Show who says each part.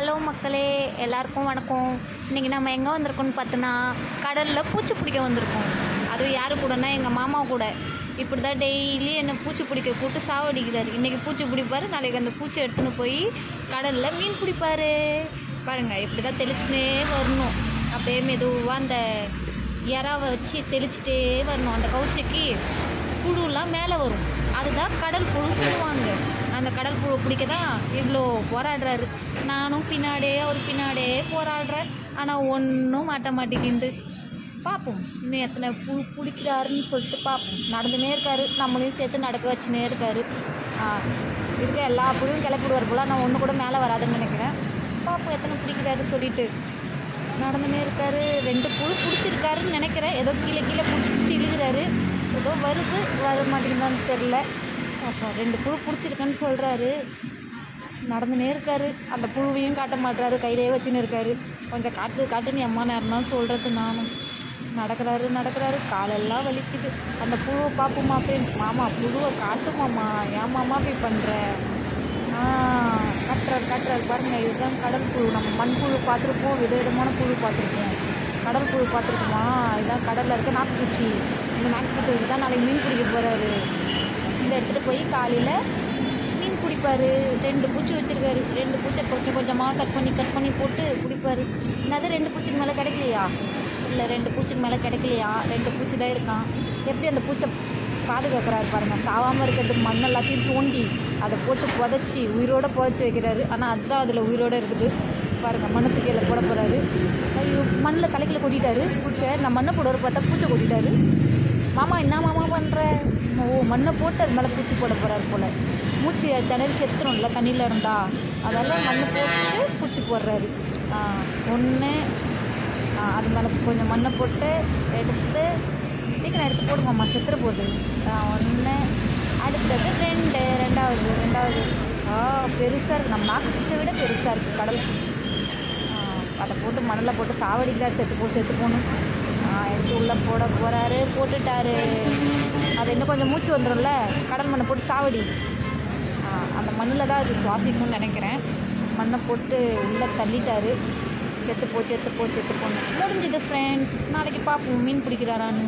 Speaker 1: Hello மக்களே, எல்லாருக்கும் வணக்கம். இன்றைக்கி நம்ம எங்கே வந்திருக்கோம்னு பார்த்தோன்னா, கடலில் பூச்சி பிடிக்க வந்திருக்கோம். அதுவும் யார் கூடனா எங்கள் மாமா கூட. இப்படி தான் டெய்லி என்னை பூச்சி பிடிக்க கூப்பிட்டு சாவடிக்கிறார். இன்றைக்கி பூச்சி பிடிப்பார், நாளைக்கு அந்த பூச்சி எடுத்துன்னு போய் கடலில் மீன் பிடிப்பார். பாருங்கள், இப்படி தான் தெளிச்சுனே வரணும். அப்படியே மெதுவாக அந்த இறாவை வச்சு தெளிச்சுட்டே வரணும். அந்த கவுச்சிக்கு புழுலாம் மேலே வரும். அதுதான் கடல் புழு சொல்லுவாங்க. அந்த கடல் புழு பிடிக்க தான் இவ்வளோ போராடுறாரு. நானும் அவர் பின்னாடியே போராடுறேன். ஆனால் ஒன்றும் மாட்ட மாட்டேங்குது. பார்ப்போம் இன்னும் எத்தனை புழு பிடிக்கிறாருன்னு சொல்லிட்டு பார்ப்போம். நடந்துனே இருக்காரு, நம்மளையும் சேர்த்து நடக்க வச்சுனே இருக்காரு. இருக்க எல்லா புழுவும் கிளப்பிடுவார் போல். நான் ஒன்று கூட மேலே வராதுன்னு நினைக்கிறேன். பார்ப்போம் எத்தனை பிடிக்கிறாரு சொல்லிட்டு நடந்துனே இருக்காரு. 2 புழு பிடிச்சிருக்காருன்னு நினைக்கிறேன். ஏதோ கீழே பிடிச்சி இழுகிறாரு. ஏதோ வருது, வர மாட்டேங்குதான்னு தெரில. அப்போ 2 புழு பிடிச்சிருக்கேன்னு சொல்கிறாரு. நடந்துனே இருக்காரு. அந்த புழுவையும் காட்ட மாட்டுறாரு, கையிலே வச்சுன்னு இருக்காரு. கொஞ்சம் காட்டுன்னு எம்மா நேரம்னா சொல்கிறது. நானும் நடக்கிறாரு. காலெல்லாம் வலிக்குது. அந்த புழுவை பார்ப்போமா ஃப்ரெண்ட்ஸ்? மாமா புழுவை காட்டுமாம்மா, ஏன் மாமா போய் பண்ணுற? காட்டுறாரு பாருங்கள். இதுதான் கடல் புழு. நம்ம மண்புழு பார்த்துருப்போம், விதவிதமான புழு பார்த்துருப்போம். கடல் புழு பார்த்துருக்குமா? இதுதான் கடலில் இருக்க நாக்குப்பூச்சி. இந்த நாக்குப்பூச்சி வச்சு தான் நாளைக்கு மீன் பிடிக்க போகிறாரு. இதை எடுத்துகிட்டு போய் காலையில் மீன் பிடிப்பார். 2 பூச்சி வச்சுருக்காரு. 2 பூச்சை கொஞ்சமாக கட் பண்ணி போட்டு பிடிப்பார். என்னது 2 பூச்சிக்கு மேலே கிடைக்கலையா? இல்லை, 2 பூச்சிக்கு மேலே கிடைக்கலையா? 2 பூச்சி தான் இருக்கான். எப்படி அந்த பூச்சை பாதுகாக்கிறாரு பாருங்கள். சாவாமல் இருக்கிறதுக்கு மண் எல்லாத்தையும் தோண்டி அதை போட்டு புதைச்சி உயிரோடு புதைச்சி வைக்கிறாரு. ஆனால் அதுதான் அதில் உயிரோடு இருக்குது பாருங்கள். மண்ணத்துக்கு கீழே போட போகிறாரு. ஐயோ, மண்ணில் தலைக்கில் கொட்டிட்டாரு பூச்சை. நான் மண்ணை போடுவார் பார்த்தா பூச்சை கொட்டிட்டாரு. மாமா என்ன மாமா பண்ணுற? மண்ணை போட்டு அது மேலே பூச்சி போட போகிறாரு போல். மூச்சு திணறி செத்துணும்ல தண்ணியில் இருந்தால், அதெல்லாம் மண்ணை போட்டு பூச்சி போடுறாரு. ஒன்று அது மேலே கொஞ்சம் மண்ணை போட்டு எடுத்து சீக்கிரம் எடுத்து போடுமாம்மா, செத்துற போகுது. 1 அடுத்தது 2 ரெண்டாவது பெருசாக இருக்குது. நம்ம நாக்கு பூச்சை விட பெருசாக இருக்குது கடல் பூச்சி. அதை போட்டு மணலில் போட்டு சாவடிக்கிறார். செத்து போகணும். எடுத்து உள்ளே போட போகிறாரு. போட்டுட்டாரு. அது இன்னும் கொஞ்சம் மூச்சு வந்துடும்ல, கடல் மண்ணை போட்டு சாவடி. அந்த மண்ணில் தான் அது சுவாசிக்கணும்னு நினைக்கிறேன். மண்ணை போட்டு உள்ளே தள்ளிட்டாரு. செத்து போன்னு முடிஞ்சுது ஃப்ரெண்ட்ஸ். நாளைக்கு பார்ப்போம் மீன் பிடிக்கிறாரான்னு.